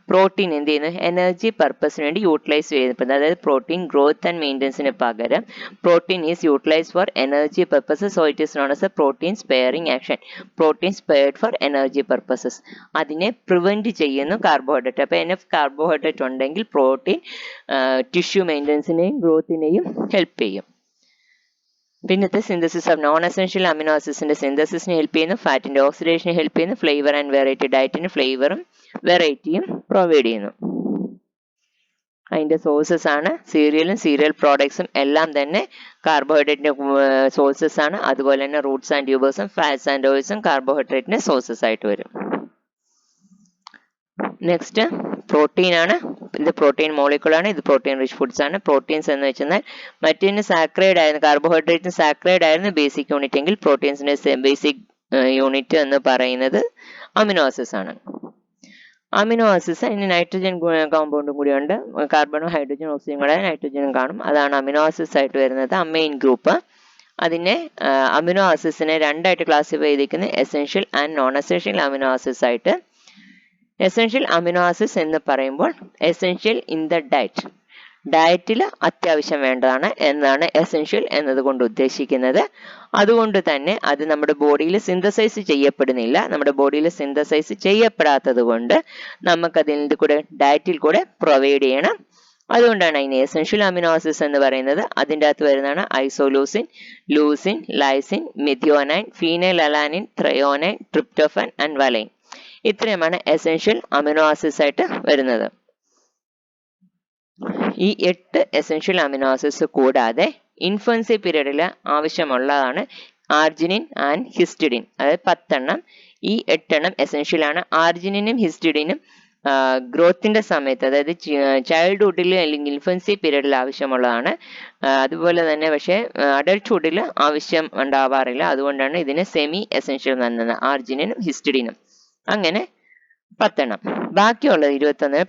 പ്രോട്ടീൻ എന്ത് ചെയ്യുന്നു, എനർജി പർപ്പസിന് വേണ്ടി യൂട്ടിലൈസ് ചെയ്യപ്പെടുന്നത്. അതായത് പ്രോട്ടീൻ ഗ്രോത്ത് ആൻഡ് മെയിൻ്റനൻസിന് പകരം protein is utilise for energy purposes. So it is known as a protein sparing action. Protein spared for energy purposes. അതിനെ പ്രിവെന്റ് ചെയ്യുന്നു കാർബോഹൈഡ്രേറ്റ്. അപ്പോൾ എനഫ് കാർബോഹൈഡ്രേറ്റ് ഉണ്ടെങ്കിൽ പ്രോട്ടീൻ ടിഷ്യൂ മെയിൻ്റനൻസിനെയും ഗ്രോത്തിനെയും ഹെൽപ്പ് ചെയ്യും. പിന്നത്തെ synthesis of non essential amino ആസിഡ്സിന്റെ സിന്തസിസിന് ഹെൽപ്പ് ചെയ്യുന്നു. ഫാറ്റിന്റെ ഓക്സിഡേഷന് ഹെൽപ്പ് ചെയ്യുന്നു. ഫ്ലേവർ ആൻഡ് വെറൈറ്റി, ഡയറ്റിന് ഫ്ലേവറും വെറൈറ്റിയും പ്രൊവൈഡ് ചെയ്യുന്നു. അതിന്റെ സോഴ്സസ് ആണ് സീരിയലും സീരിയൽ പ്രോഡക്ട്സും എല്ലാം തന്നെ കാർബോഹൈഡ്രേറ്റിന്റെ സോഴ്സസ് ആണ്. അതുപോലെ തന്നെ റൂട്ട്സ് ആൻഡ് ട്യൂബേഴ്സും ഫാറ്റ്സ് ആൻഡ് ഓയിൽസും കാർബോഹൈഡ്രേറ്റിന്റെ സോഴ്സസ് ആയിട്ട് വരും. നെക്സ്റ്റ് പ്രോട്ടീൻ ആണ്. ഇത് പ്രോട്ടീൻ മോളിക്യൂൾ ആണ്. ഇത് പ്രോട്ടീൻ റിച്ച് ഫുഡ്സ് ആണ്. പ്രോട്ടീൻസ് എന്ന് വെച്ചാൽ മറ്റേതിന് സാക്രൈഡ് ആയിരുന്നു, കാർബോഹൈഡ്രേറ്റിന് സാക്രൈഡ് ആയിരുന്നു ബേസിക് യൂണിറ്റ് എങ്കിൽ പ്രോട്ടീൻസിന്റെ ബേസിക് യൂണിറ്റ് എന്ന് പറയുന്നത് അമിനോ ആസിഡ്സ് ആണ്. അമിനോ ആസിഡ്സ് അതിന് നൈട്രജൻ കോമ്പൗണ്ടും കൂടി ഉണ്ട്. കാർബണും ഹൈഡ്രജൻ ഓക്സിജൻ കൂടെ നൈട്രജനും കാണും. അതാണ് അമിനോ ആസിഡ്സ് ആയിട്ട് വരുന്നത്. Main group. അതിനെ അമിനോ ആസിഡ്സിനെ 2ആയിട്ട് ക്ലാസിഫൈ ചെയ്തിരിക്കുന്നത് essential and non essential amino acids ആയിട്ട്. എസെൻഷ്യൽ അമിനോ ആസിഡ്സ് എന്ന് പറയുമ്പോൾ എസെൻഷ്യൽ ഇൻ ദ ഡയറ്റിൽ അത്യാവശ്യം വേണ്ടതാണ് എന്നാണ് എസെൻഷ്യൽ എന്നതുകൊണ്ട് ഉദ്ദേശിക്കുന്നത്. അതുകൊണ്ട് തന്നെ അത് നമ്മുടെ ബോഡിയിൽ സിന്തസൈസ് ചെയ്യപ്പെടുന്നില്ല. നമ്മുടെ ബോഡിയിൽ സിന്തസൈസ് ചെയ്യപ്പെടാത്തത് കൊണ്ട് നമുക്കതിൻ്റെ കൂടെ ഡയറ്റിൽ കൂടെ പ്രൊവൈഡ് ചെയ്യണം. അതുകൊണ്ടാണ് അതിന് എസെൻഷ്യൽ അമിനോ ആസിഡ്സ് എന്ന് പറയുന്നത്. അതിൻ്റെ അകത്ത് വരുന്നതാണ് isoleucine, leucine, lysine, methionine, phenylalanine, threonine, tryptophan and valine. ഇത്രയുമാണ് എസെൻഷ്യൽ അമിനോ ആസിഡ്സ് ആയിട്ട് വരുന്നത്. ഈ 8 എസെൻഷ്യൽ അമിനോ ആസിഡ്സ് കൂടാതെ ഇൻഫൻസി പീരീഡിൽ ആവശ്യമുള്ളതാണ് ആർജിനിൻ ആൻഡ് ഹിസ്റ്റിഡിൻ. അതായത് 10 ഈ 8 എസെൻഷ്യൽ ആണ്. ആർജിനിനും ഹിസ്റ്റിഡിനും ഗ്രോത്തിന്റെ സമയത്ത്, അതായത് ചൈൽഡ്ഹുഡിൽ അല്ലെങ്കിൽ ഇൻഫൻസി പീരീഡിൽ ആവശ്യമുള്ളതാണ്. അതുപോലെ തന്നെ പക്ഷേ അഡൾട്ട്ഹുഡിൽ ആവശ്യം ഉണ്ടാവാറില്ല. അതുകൊണ്ടാണ് ഇതിന് സെമി എസെൻഷ്യൽ വന്നത്, ആർജിനിനും ഹിസ്റ്റിഡിനും. അങ്ങനെ 10. ബാക്കിയുള്ളത്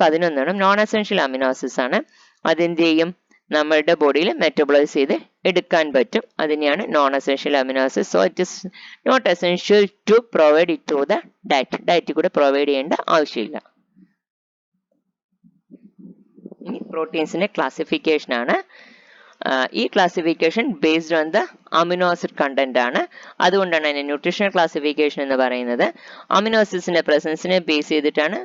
11 നോൺ എസെൻഷ്യൽ അമിനോ ആസിഡ്സ് ആണ്. അതെന്തെയും നമ്മളുടെ ബോഡിയിൽ മെറ്റബോളൈസ് ചെയ്ത് എടുക്കാൻ പറ്റും. അതിനെയാണ് non essential amino acid. So it is not essential to provide it through the diet. Diet കൂടെ പ്രൊവൈഡ് ചെയ്യേണ്ട ആവശ്യമില്ല. ഇനി പ്രോട്ടീൻസിന്റെ ക്ലാസിഫിക്കേഷൻ ആണ്. ഈ classification based on the amino acid content ആണ്. അതുകൊണ്ടാണ് അതിനെ ന്യൂട്രീഷണൽ ക്ലാസിഫിക്കേഷൻ എന്ന് പറയുന്നത്. അമിനോ ആസിഡ്സിന്റെ പ്രസൻസിനെ ബേസ് ചെയ്തിട്ടാണ്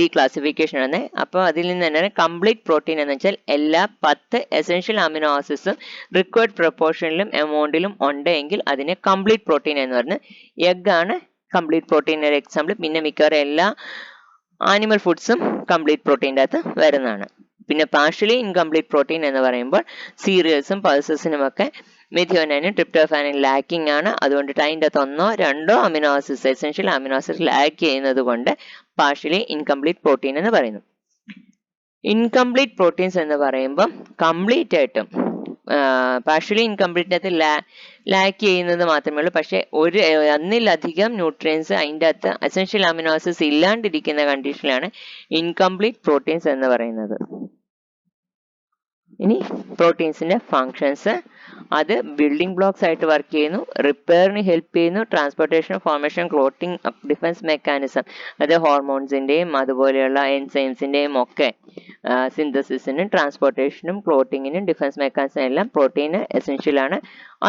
ഈ ക്ലാസിഫിക്കേഷൻ വന്നത്. അപ്പോൾ അതിൽ നിന്ന് തന്നെയാണ് കംപ്ലീറ്റ് പ്രോട്ടീൻ എന്ന് വെച്ചാൽ എല്ലാ 10 എസെൻഷ്യൽ അമിനോ ആസിഡ്സും റിക്വയർഡ് പ്രൊപ്പോർഷനിലും എമൗണ്ടിലും ഉണ്ടെങ്കിൽ അതിനെ കംപ്ലീറ്റ് പ്രോട്ടീൻ എന്ന് പറയുന്നത്. എഗ് ആണ് കംപ്ലീറ്റ് പ്രോട്ടീൻ ഒരു എക്സാമ്പിൾ. പിന്നെ മിക്കവാറും എല്ലാ ആനിമൽ ഫുഡ്സും കംപ്ലീറ്റ് പ്രോട്ടീൻ്റെ അകത്ത് വരുന്നതാണ്. പിന്നെ പാർഷ്യലി ഇൻകംപ്ലീറ്റ് പ്രോട്ടീൻ എന്ന് പറയുമ്പോൾ സീരിയൽസും പൾസസിനും ഒക്കെ മെഥിയോനൈനും ട്രിപ്റ്റോഫാനും ലാക്കിംഗ് ആണ്. അതുകൊണ്ട് അതിൻ്റെ അകത്ത് 1-2 amino acids essential amino acids lack ചെയ്യുന്നത് കൊണ്ട് പാർഷ്യലി ഇൻകംപ്ലീറ്റ് പ്രോട്ടീൻ എന്ന് പറയുന്നു. ഇൻകംപ്ലീറ്റ് പ്രോട്ടീൻസ് എന്ന് പറയുമ്പോൾ കംപ്ലീറ്റ് ആയിട്ടും പാർഷ്യലി ഇൻകംപ്ലീറ്റ് അകത്ത് ലാക്ക് ചെയ്യുന്നത് മാത്രമേ ഉള്ളൂ. പക്ഷെ ഒന്നിലധികം ന്യൂട്രിയൻസ് അതിൻ്റെ അകത്ത് എസെൻഷ്യൽ അമിനോ ആസിഡ്സ് ഇല്ലാണ്ടിരിക്കുന്ന കണ്ടീഷനിലാണ് ഇൻകംപ്ലീറ്റ് പ്രോട്ടീൻസ് എന്ന് പറയുന്നത്. ഇനി പ്രോട്ടീൻസിന്റെ ഫങ്ഷൻസ്, അത് ബിൽഡിംഗ് ബ്ലോക്സ് ആയിട്ട് വർക്ക് ചെയ്യുന്നു, റിപ്പയറിന് ഹെൽപ്പ് ചെയ്യുന്നു, transportation, formation, clotting, defence mechanism, അത് ഹോർമോൺസിന്റെയും അതുപോലെയുള്ള എൻസൈംസിന്റെയും ഒക്കെ സിന്തസിസിനും ട്രാൻസ്പോർട്ടേഷനും ക്ലോട്ടിങ്ങിനും ഡിഫൻസ് മെക്കാനിസം എല്ലാം പ്രോട്ടീന് എസെൻഷ്യൽ ആണ്.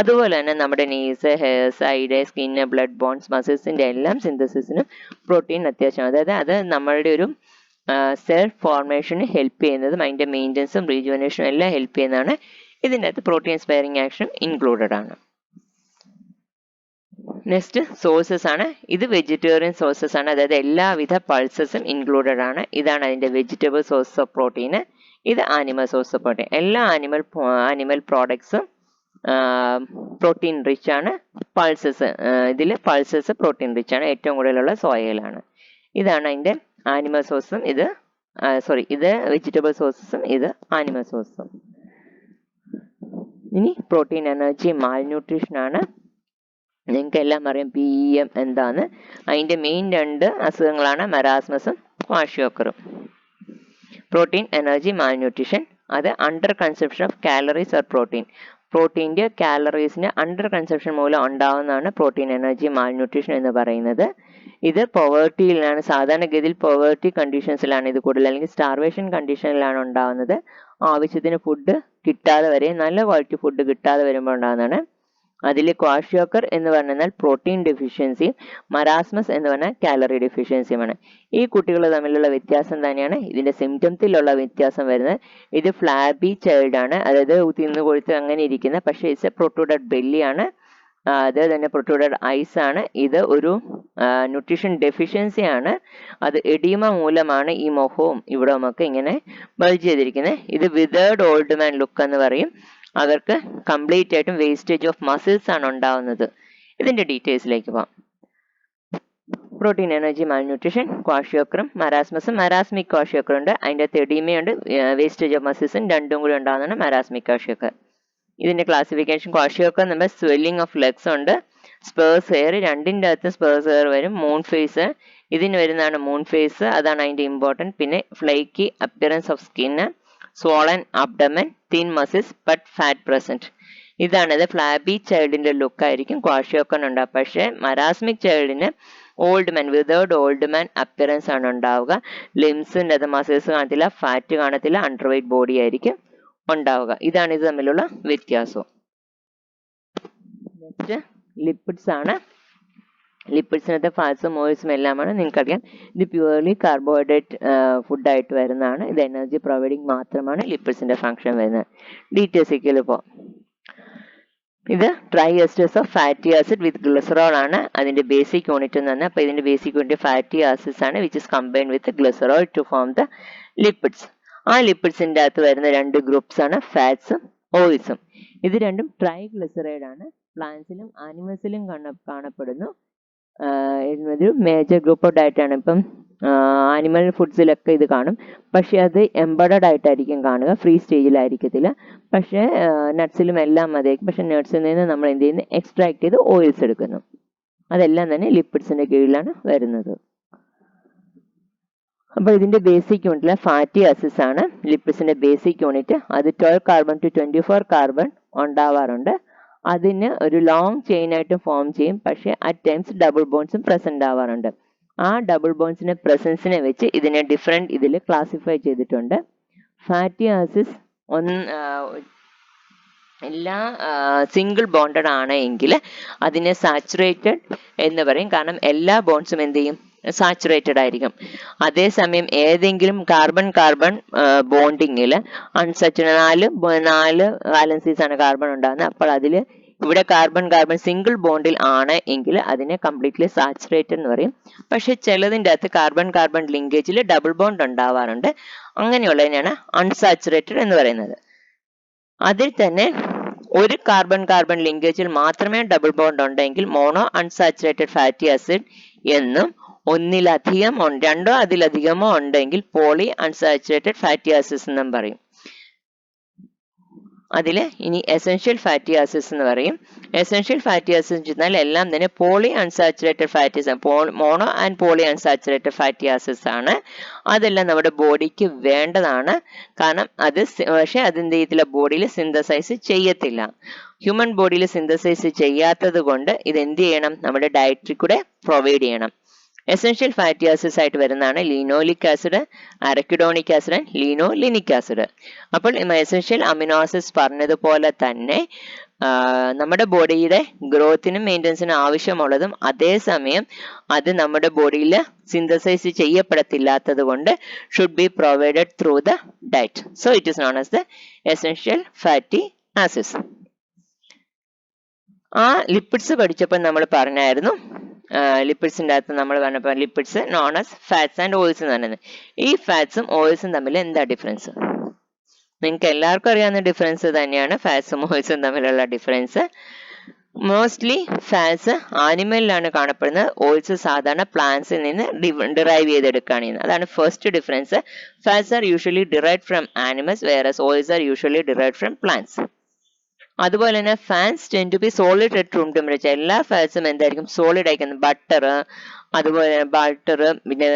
അതുപോലെ തന്നെ നമ്മുടെ knees, hairs, eyes, skin, blood bones, മസിൽസിന്റെ എല്ലാം സിന്തസിസിനും പ്രോട്ടീൻ അത്യാവശ്യമാണ്. അതായത് അത് നമ്മളുടെ ഒരു സെൽഫ് ഫോർമേഷന് ഹെൽപ്പ് ചെയ്യുന്നതും അതിന്റെ മെയിൻ്റനൻസും റീജുവനേഷനും എല്ലാം ഹെൽപ്പ് ചെയ്യുന്നതാണ്. ഇതിൻ്റെ അകത്ത് പ്രോട്ടീൻ സ്പെയറിംഗ് ആക്ഷൻ ഇൻക്ലൂഡഡ് ആണ്. നെക്സ്റ്റ് സോഴ്സസ് ആണ്. ഇത് വെജിറ്റേറിയൻ സോഴ്സസ് ആണ്. അതായത് എല്ലാവിധ പൾസസും ഇൻക്ലൂഡഡ് ആണ്. ഇതാണ് അതിന്റെ വെജിറ്റബിൾ സോഴ്സ് ഓഫ് പ്രോട്ടീൻ. ഇത് ആനിമൽ സോഴ്സ് ഓഫ് പ്രോട്ടീൻ. എല്ലാ ആനിമൽ പ്രോഡക്ട്സും പ്രോട്ടീൻ റിച്ച് ആണ്. ഇതിൽ പൾസസ് പ്രോട്ടീൻ റിച്ച് ആണ്. ഏറ്റവും കൂടുതലുള്ള സോയയിലാണ്. ഇതാണ് അതിന്റെ ആനിമൽ സോഴ്സും ഇത് വെജിറ്റബിൾ സോഴ്സസും ഇത് ആനിമൽ സോഴ്സും. ഇനി പ്രോട്ടീൻ എനർജി മാൽന്യൂട്രീഷൻ ആണ്. നിങ്ങൾക്ക് എല്ലാം അറിയാം PEM എന്താണ്. അതിന്റെ മെയിൻ 2 അസുഖങ്ങളാണ് മരാസ്മസും ക്വാഷിയോക്കറും. പ്രോട്ടീൻ എനർജി മാൽന്യൂട്രീഷൻ, അത് underconsumption of calories or protein. പ്രോട്ടീൻ്റെ കാലറീസിന്റെ അണ്ടർ കൺസപ്ഷൻ മൂലം ഉണ്ടാവുന്നതാണ് പ്രോട്ടീൻ എനർജി മാൽന്യൂട്രീഷൻ എന്ന് പറയുന്നത്. ഇത് പോവേർട്ടിയിലാണ്, സാധാരണഗതിയിൽ പോവേർട്ടി കണ്ടീഷൻസിലാണ് ഇത് കൂടുതൽ, അല്ലെങ്കിൽ സ്റ്റാർവേഷൻ കണ്ടീഷനിലാണ് ഉണ്ടാവുന്നത്. ആവശ്യത്തിന് ഫുഡ് കിട്ടാതെ വരെ, നല്ല ക്വാളിറ്റി ഫുഡ് കിട്ടാതെ വരുമ്പോൾ ഉണ്ടാകുന്നതാണ്. അതിൽ ക്വാഷിയോക്കർ എന്ന് പറഞ്ഞാൽ പ്രോട്ടീൻ ഡെഫിഷ്യൻസിയും മരാസ്മസ് എന്ന് പറഞ്ഞാൽ കാലറി ഡെഫിഷ്യൻസിയുമാണ്. ഈ കുട്ടികൾ തമ്മിലുള്ള വ്യത്യാസം തന്നെയാണ് ഇതിന്റെ സിംറ്റംസിലുള്ള വ്യത്യാസം വരുന്നത്. ഇത് ഫ്ലാബി ചൈൽഡ് ആണ്, അതായത് തിന്നു കൊഴുത്ത് അങ്ങനെ ഇരിക്കുന്ന, പക്ഷേ ഇറ്റ്സ് എ പ്രൊട്രൂഡഡ് ബെല്ലിയാണ്. അത് തന്നെ പ്രൊട്രൂഡഡ് ഐസ് ആണ്. ഇത് ഒരു ന്യൂട്രീഷൻ ഡെഫിഷ്യൻസി ആണ്. അത് എഡീമ മൂലമാണ് ഈ മുഖവും ഇവിടവും ഒക്കെ ഇങ്ങനെ ബൾജ് ചെയ്തിരിക്കുന്നത്. ഇത് വിതേർഡ് ഓൾഡ് മാൻ ലുക്ക് എന്ന് പറയും. അവർക്ക് കംപ്ലീറ്റ് ആയിട്ടും വേസ്റ്റേജ് ഓഫ് മസിൽസ് ആണ് ഉണ്ടാവുന്നത്. ഇതിന്റെ ഡീറ്റെയിൽസിലേക്ക് പോകാം. പ്രോട്ടീൻ എനർജി മാൽന്യൂട്രീഷൻ, ക്വാഷിയോക്കറും മരാസ്മസും. മരാസ്മിക് ക്വാഷിയോക്കർ ഉണ്ട്, അതിൻ്റെ അകത്ത് എഡീമയുണ്ട്, വേസ്റ്റേജ് ഓഫ് മസിൽസും രണ്ടും കൂടി ഉണ്ടാകുന്നതാണ് മരാസ്മിക് ക്വാഷിയോക്കർ. ഇതിന്റെ ക്ലാസിഫിക്കേഷൻ, ക്വാഷിയോക്കർ നമ്മൾ സ്വെല്ലിംഗ് ഓഫ് ലെഗ്സ് ഉണ്ട്, സ്പേഴ്സ് ഹെയർ, രണ്ടിൻ്റെ അകത്ത് സ്പേഴ്സ് ഹെയർ വരും. മൂൺ ഫേസ് ഇതിന് വരുന്നതാണ് മൂൺ ഫേസ്, അതാണ് അതിന്റെ ഇമ്പോർട്ടൻറ്റ്. പിന്നെ flaky appearance of skin, swollen abdomen, thin muscles but fat present. ഇതാണത്. ഫ്ലാബി ചൈൽഡിന്റെ ലുക്ക് ആയിരിക്കും ക്വാഷിയോക്കർ ഉണ്ടാവുക. പക്ഷേ മരാസ്മിക് ചൈൽഡിന് old man, withered old man appearance ആണ് ഉണ്ടാവുക. ലിംസിൻ്റെ അത് മസിൽസ് കാണത്തില്ല, ഫാറ്റ് കാണത്തില്ല, അണ്ടർ വെയ്റ്റ് ബോഡി ആയിരിക്കും ഉണ്ടാവുക. ഇതാണ് ഇത് തമ്മിലുള്ള വ്യത്യാസം. നെക്സ്റ്റ് ലിപ്പിഡ്സ് ആണ്. ലിപ്പിഡ്സിനകത്ത് ഫാറ്റ്സും ഓയിൽസും എല്ലാമാണ്. നിങ്ങൾക്കറിയാം ഇത് പ്യുവർലി കാർബോഹൈഡ്രേറ്റ് ഫുഡായിട്ട് വരുന്നതാണ്. ഇത് എനർജി പ്രൊവൈഡിങ് മാത്രമാണ് ലിപ്പിഡ്സിന്റെ ഫംഗ്ഷൻ വരുന്നത്. ഡീറ്റെയിൽസിലേക്ക് ഇപ്പോൾ ഇത് tri esters of fatty acid with glycerol ആണ് അതിന്റെ ബേസിക് യൂണിറ്റ് എന്ന് പറഞ്ഞാൽ. അപ്പോൾ ഇതിന്റെ ബേസിക് യൂണിറ്റ് ഫാറ്റി ആസിഡ്സ് ആണ്, which is combined with glycerol to form the lipids. ആ ലിപ്പിഡ്സിന്റെ അകത്ത് വരുന്ന 2 ഗ്രൂപ്പ്സ് ആണ് ഫാറ്റ്സും ഓയിൽസും. ഇത് രണ്ടും ട്രൈഗ്ലിസറൈഡ് ആണ്. പ്ലാന്റ്സിലും ആനിമൽസിലും കാണപ്പെടുന്നു. ഒരു മേജർ ഗ്രൂപ്പ് ഓഫ് ഡയറ്റ് ആണ്. ഇപ്പം ആനിമൽ ഫുഡ്സിലൊക്കെ ഇത് കാണും, പക്ഷെ അത് എംബഡഡ് ആയിട്ടായിരിക്കും കാണുക, ഫ്രീ സ്റ്റേജിലായിരിക്കത്തില്ല. പക്ഷേ നട്ട്സിലും എല്ലാം മതിയായിരിക്കും. പക്ഷെ നട്ട്സിൽ നിന്ന് നമ്മൾ എന്ത് ചെയ്യുന്നു, എക്സ്ട്രാക്ട് ചെയ്ത് ഓയിൽസ് എടുക്കുന്നു. അതെല്ലാം തന്നെ ലിപ്പിഡ്സിന്റെ കീഴിലാണ് വരുന്നത്. അപ്പോൾ ഇതിന്റെ ബേസിക് യൂണിറ്റിലെ ഫാറ്റി ആസിഡ്സ് ആണ് ലിപ്പിഡ്സിന്റെ ബേസിക് യൂണിറ്റ്. അത് 12 കാർബൺ ടു 24 കാർബൺ ഉണ്ടാവാറുണ്ട്. അതിന് ഒരു ലോങ് ചെയിൻ ആയിട്ട് ഫോം ചെയ്യും. പക്ഷേ അറ്റ് ടൈംസ് ഡബിൾ ബോൺസും പ്രസന്റ് ആവാറുണ്ട്. ആ ഡബിൾ ബോൺസിന്റെ പ്രസൻസിനെ വെച്ച് ഇതിനെ ഡിഫറെന്റ് ഇതിൽ ക്ലാസിഫൈ ചെയ്തിട്ടുണ്ട്. ഫാറ്റി ആസിഡ്സ് എല്ലാ സിംഗിൾ ബോണ്ടഡ് ആണ് എങ്കിൽ അതിനെ സാച്ചുറേറ്റഡ് എന്ന് പറയും. കാരണം എല്ലാ ബോൺസും എന്ത് ചെയ്യും, സാച്ചുറേറ്റഡ് ആയിരിക്കും. അതേസമയം ഏതെങ്കിലും കാർബൺ കാർബൺ ബോണ്ടിങ്ങിൽ അൺസാച്ചുറേറ്റഡ് 4 വാലൻസീസ് ആണ് കാർബൺ ഉണ്ടാകുന്നത്. അപ്പോൾ അതിൽ ഇവിടെ കാർബൺ കാർബൺ സിംഗിൾ ബോണ്ടിൽ ആണ് എങ്കിൽ അതിനെ കംപ്ലീറ്റ്ലി സാച്ചുറേറ്റഡ് എന്ന് പറയും. പക്ഷെ ചിലതിൻ്റെ അകത്ത് കാർബൺ കാർബൺ ലിങ്കേജിൽ ഡബിൾ ബോണ്ട് ഉണ്ടാവാറുണ്ട്. അങ്ങനെയുള്ളതിനാണ് അൺസാച്ചുറേറ്റഡ് എന്ന് പറയുന്നത്. അതിൽ തന്നെ ഒരു കാർബൺ കാർബൺ ലിങ്കേജിൽ മാത്രമേ ഡബിൾ ബോണ്ട് ഉണ്ടെങ്കിൽ മോണോ അൺസാച്ചുറേറ്റഡ് ഫാറ്റി ആസിഡ് എന്നും, ഒന്നിലധികം രണ്ടോ അതിലധികമോ ഉണ്ടെങ്കിൽ പോളി അൺസാച്ചുറേറ്റഡ് ഫാറ്റി ആസിഡ്സ് എന്നും പറയും. അതിൽ ഇനി എസെൻഷ്യൽ ഫാറ്റി ആസിഡ്സ് എന്ന് പറയും. എസെൻഷ്യൽ ഫാറ്റി ആസിഡ്സ് എന്നാൽ എല്ലാം തന്നെ poly unsaturated fatty mono and poly unsaturated fatty acids ആണ്. അതെല്ലാം നമ്മുടെ ബോഡിക്ക് വേണ്ടതാണ്. കാരണം അത് പക്ഷെ അതെന്ത് ചെയ്യത്തില്ല, ബോഡിയിൽ സിന്തസൈസ് ചെയ്യത്തില്ല. ഹ്യൂമൻ ബോഡിയിൽ സിന്തസൈസ് ചെയ്യാത്തത് കൊണ്ട് ഇത് എന്ത് ചെയ്യണം, നമ്മുടെ ഡയറ്ററി കൂടെ പ്രൊവൈഡ് ചെയ്യണം. എസെൻഷ്യൽ ഫാറ്റി ആസിഡ്സ് ആയിട്ട് വരുന്നതാണ് ലീനോലിക് acid, arachidonic acid and ലീനോലിനിക് acid. അപ്പോൾ എസെൻഷ്യൽ അമിനോ ആസിഡ്സ് പറഞ്ഞതുപോലെ തന്നെ നമ്മുടെ ബോഡിയുടെ ഗ്രോത്തിനും മെയിൻ്റനൻസിനും ആവശ്യമുള്ളതും അതേസമയം അത് നമ്മുടെ ബോഡിയിൽ സിന്തസൈസ് ചെയ്യപ്പെടത്തില്ലാത്തത് കൊണ്ട് should be provided through the diet. So it is known as the essential fatty acids. ആ ലിപ്പിഡ്സ് പഠിച്ചപ്പോൾ നമ്മൾ പറഞ്ഞായിരുന്നു, ലിപ്പിഡ്സിൻ്റെ അകത്ത് നമ്മൾ പറഞ്ഞപ്പോൾ lipids known as fats and oils എന്ന് പറയുന്നത്. ഈ ഫാറ്റ്സും ഓയിൽസും തമ്മിൽ എന്താ ഡിഫറൻസ്? നിങ്ങൾക്ക് എല്ലാവർക്കും അറിയാവുന്ന ഡിഫറൻസ് തന്നെയാണ് ഫാറ്റ്സും ഓയിൽസും തമ്മിലുള്ള ഡിഫറൻസ്. മോസ്റ്റ്ലി ഫാറ്റ്സ് ആനിമലിലാണ് കാണപ്പെടുന്നത്, ഓയിൽസ് സാധാരണ പ്ലാന്റ്സിൽ നിന്ന് ഡിറൈവ് ചെയ്തെടുക്കുകയാണ് ചെയ്യുന്നത്. അതാണ് first difference. Fats are usually derived from animals whereas oils are usually derived from plants. അതുപോലെ തന്നെ fats tend to be solid at room temperature. എല്ലാ ഫാറ്റ്സും എന്തായിരിക്കും, സോളിഡ് ആയിരിക്കും. അതുപോലെ ബട്ടർ, പിന്നെ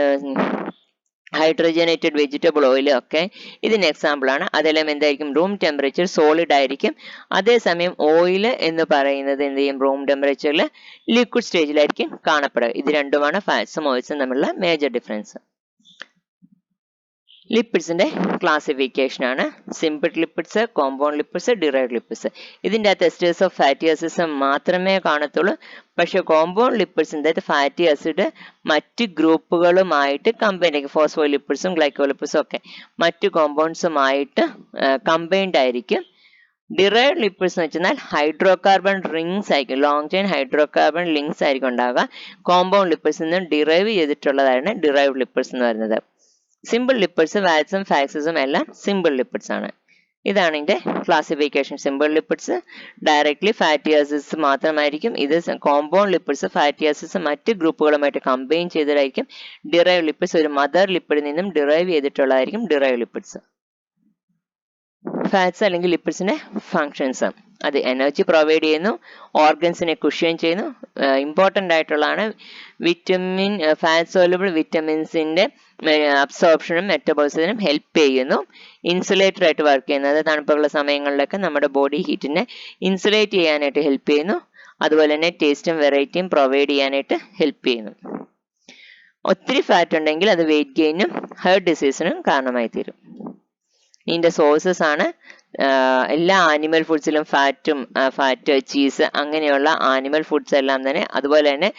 ഹൈഡ്രജനേറ്റഡ് വെജിറ്റബിൾ ഓയിൽ ഒക്കെ ഇതിന് എക്സാമ്പിൾ ആണ്. അതെല്ലാം എന്തായിരിക്കും, റൂം ടെമ്പറേച്ചർ സോളിഡ് ആയിരിക്കും. അതേസമയം ഓയിൽ എന്ന് പറയുന്നത് എന്ത് ചെയ്യും, റൂം ടെമ്പറേച്ചറിൽ ലിക്വിഡ് സ്റ്റേജിലായിരിക്കും കാണപ്പെടുക. ഇത് രണ്ടുമാണ് ഫാറ്റ്സും ഓയിൽസും തമ്മിലുള്ള മേജർ ഡിഫറൻസ്. ലിപ്പിഡ്സിന്റെ ക്ലാസിഫിക്കേഷൻ ആണ് simple lipids, compound lipids, derived lipids. ഇതിൻ്റെ അകത്ത് എസ്റ്റേഴ്സ് ഓഫ് ഫാറ്റി ആസിഡ്സ് മാത്രമേ കാണത്തുള്ളൂ. പക്ഷെ കോമ്പൗണ്ട് ലിപ്പിഡ്സിൻ്റെ അകത്ത് ഫാറ്റി ആസിഡ് മറ്റ് ഗ്രൂപ്പുകളുമായിട്ട് കമ്പൈൻഡ് ആയിരിക്കും. ഫോസ്ഫോ ലിപ്പിഡ്സും ഗ്ലൈക്കോ ലിപ്പിഡ്സും ഒക്കെ മറ്റ് കോമ്പൗണ്ട്സുമായിട്ട് കമ്പൈൻഡ് ആയിരിക്കും. ഡിറൈവ്ഡ് ലിപ്പിഡ്സ് എന്ന് വെച്ചാൽ ഹൈഡ്രോ കാർബൺ റിങ്സ് ആയിരിക്കും, long chain hydro carbon links ആയിരിക്കും ഉണ്ടാവുക. കോമ്പൗണ്ട് ലിപ്പിഡ്സിൽ നിന്ന് ഡിറൈവ് ചെയ്തിട്ടുള്ളതാണ് ഡിറൈവ്ഡ് ലിപ്പിഡ്സ് എന്ന് പറയുന്നത്. സിമ്പിൾ ലിപ്പിഡ്സ്, വാറ്റ്സും ഫാക്സസും എല്ലാം സിമ്പിൾ ലിപ്പിഡ്സ് ആണ്. ഇതാണ് ഇതിന്റെ classification. Simple lipids directly fatty acids മാത്രമായിരിക്കും. ഇത് കോമ്പൗണ്ട് ലിപ്പിഡ്സ് ഫാറ്റി ആസിഡ്സ് മറ്റ് ഗ്രൂപ്പുകളുമായിട്ട് കമ്പൈൻ ചെയ്തതായിരിക്കും. ഡിറൈവ് ലിപ്പിഡ്സ് ഒരു മദർ ലിപ്പിഡിൽ നിന്നും ഡിറൈവ് ചെയ്തിട്ടുള്ളതായിരിക്കും ഡിറൈവ് ലിപ്പിഡ്സ്. ഫാറ്റ്സ് അല്ലെങ്കിൽ ലിപ്പിഡ്സിന്റെ ഫങ്ഷൻസ്, അത് എനർജി പ്രൊവൈഡ് ചെയ്യുന്നു, ഓർഗൻസിനെ കുഷ്യൻ ചെയ്യുന്നു. ഇമ്പോർട്ടൻ്റ് ആയിട്ടുള്ളതാണ് വിറ്റമിൻ, ഫാറ്റ് സോലുബിൾ വിറ്റമിൻസിന്റെ അബ്സോർപ്ഷനും മെറ്റബോളിസത്തിനും ഹെൽപ്പ് ചെയ്യുന്നു. ഇൻസുലേറ്റർ ആയിട്ട് വർക്ക് ചെയ്യുന്നത്, തണുപ്പുള്ള സമയങ്ങളിലൊക്കെ നമ്മുടെ ബോഡി ഹീറ്റിനെ ഇൻസുലേറ്റ് ചെയ്യാനായിട്ട് ഹെൽപ്പ് ചെയ്യുന്നു. അതുപോലെ തന്നെ ടേസ്റ്റും വെറൈറ്റിയും പ്രൊവൈഡ് ചെയ്യാനായിട്ട് ഹെൽപ്പ് ചെയ്യുന്നു. ഒത്തിരി ഫാറ്റ് ഉണ്ടെങ്കിൽ അത് വെയിറ്റ് ഗെയിനും ഹാർട്ട് ഡിസീസിനും കാരണമായി തീരും. ഇതിന്റെ സോഴ്സസ് ആണ് എല്ലാ ആനിമൽ ഫുഡ്സിലും ഫാറ്റ്, ചീസ് അങ്ങനെയുള്ള ആനിമൽ ഫുഡ്സ് എല്ലാം തന്നെ. അതുപോലെ തന്നെ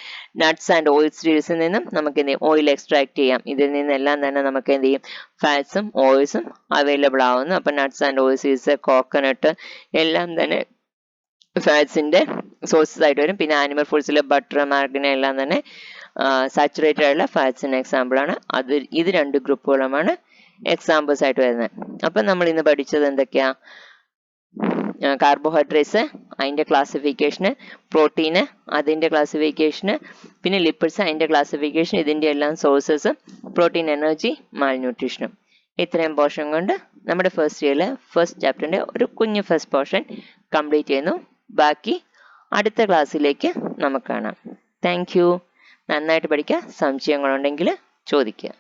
നട്ട്സ് ആൻഡ് ഓയിൽ സീഡ്സിൽ നിന്നും നമുക്ക് എന്ത് ചെയ്യും, ഓയിൽ എക്സ്ട്രാക്ട് ചെയ്യാം. ഇതിൽ നിന്നെല്ലാം തന്നെ നമുക്ക് എന്ത് ചെയ്യും, ഫാറ്റ്സും ഓയിൽസും അവൈലബിൾ ആവുന്നു. അപ്പം nuts and oil seeds, coconut എല്ലാം തന്നെ ഫാറ്റ്സിന്റെ സോഴ്സസ് ആയിട്ട് വരും. പിന്നെ ആനിമൽ ഫുഡ്സിൽ ബട്ടർ, മാർഗിന എല്ലാം തന്നെ സാച്ചുറേറ്റഡ് ആയിട്ടുള്ള ഫാറ്റ്സിന് എക്സാമ്പിൾ ആണ്. ഇത് രണ്ട് ഗ്രൂപ്പുകളുമാണ് എക്സാമ്പിൾസ് ആയിട്ട് വരുന്നത്. അപ്പം നമ്മൾ ഇന്ന് പഠിച്ചത് എന്തൊക്കെയാ, കാർബോഹൈഡ്രേറ്റ്സ് അതിന്റെ ക്ലാസിഫിക്കേഷന്, പ്രോട്ടീന് അതിന്റെ ക്ലാസിഫിക്കേഷന്, പിന്നെ ലിപ്പിഡ്സ് അതിന്റെ ക്ലാസിഫിക്കേഷൻ, ഇതിന്റെ എല്ലാം സോഴ്സസ്, പ്രോട്ടീൻ, എനർജി, മാൽന്യൂട്രീഷനും. ഇത്രയും പോർഷൻ കൊണ്ട് നമ്മുടെ ഫസ്റ്റ് ഇയറിലെ ഫസ്റ്റ് ചാപ്റ്ററിന്റെ ഒരു കുഞ്ഞു ഫസ്റ്റ് പോർഷൻ കംപ്ലീറ്റ് ചെയ്യുന്നു. ബാക്കി അടുത്ത ക്ലാസ്സിലേക്ക് നമുക്ക് കാണാം. Thank you. നന്നായിട്ട് പഠിക്കുക. സംശയങ്ങളുണ്ടെങ്കിൽ ചോദിക്കുക.